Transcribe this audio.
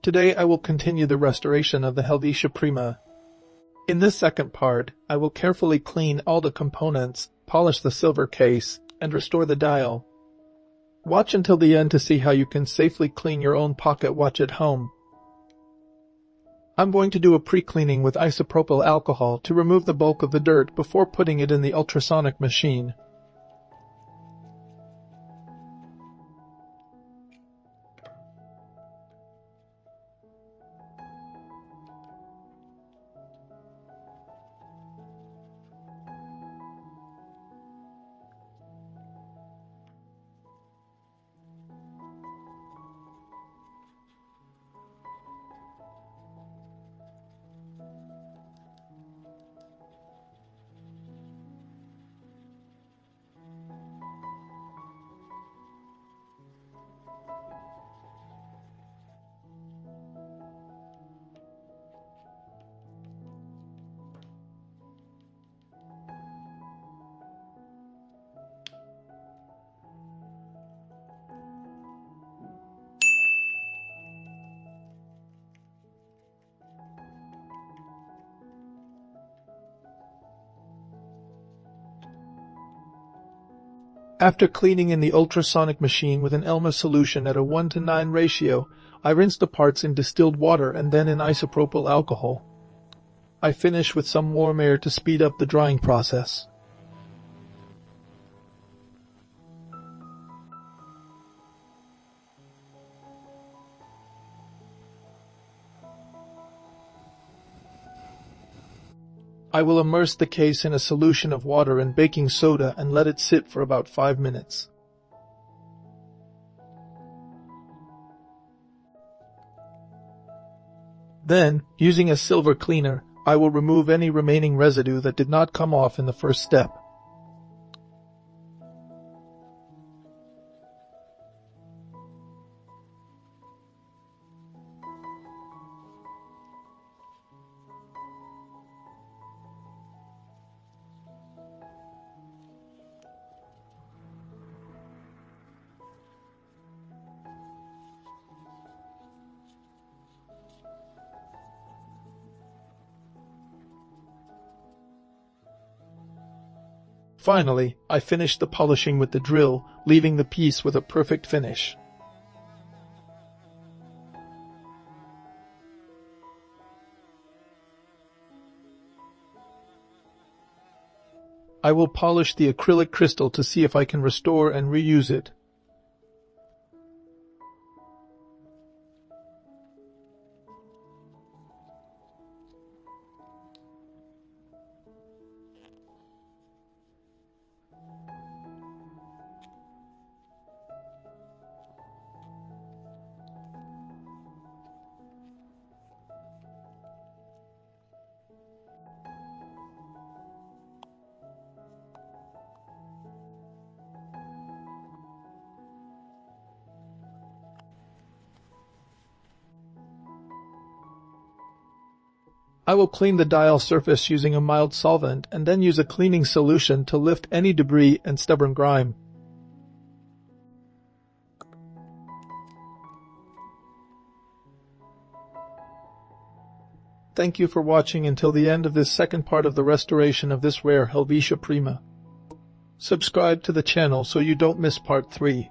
Today I will continue the restoration of the Helvetia Prima. In this second part, I will carefully clean all the components, polish the silver case, and restore the dial. Watch until the end to see how you can safely clean your own pocket watch at home. I'm going to do a pre-cleaning with isopropyl alcohol to remove the bulk of the dirt before putting it in the ultrasonic machine. After cleaning in the ultrasonic machine with an Elma solution at a 1:9 ratio, I rinse the parts in distilled water and then in isopropyl alcohol. I finish with some warm air to speed up the drying process. I will immerse the case in a solution of water and baking soda and let it sit for about 5 minutes. Then, using a silver cleaner, I will remove any remaining residue that did not come off in the first step. Finally, I finish the polishing with the drill, leaving the piece with a perfect finish. I will polish the acrylic crystal to see if I can restore and reuse it. I will clean the dial surface using a mild solvent and then use a cleaning solution to lift any debris and stubborn grime. Thank you for watching until the end of this second part of the restoration of this rare Helvetia Prima. Subscribe to the channel so you don't miss part 3.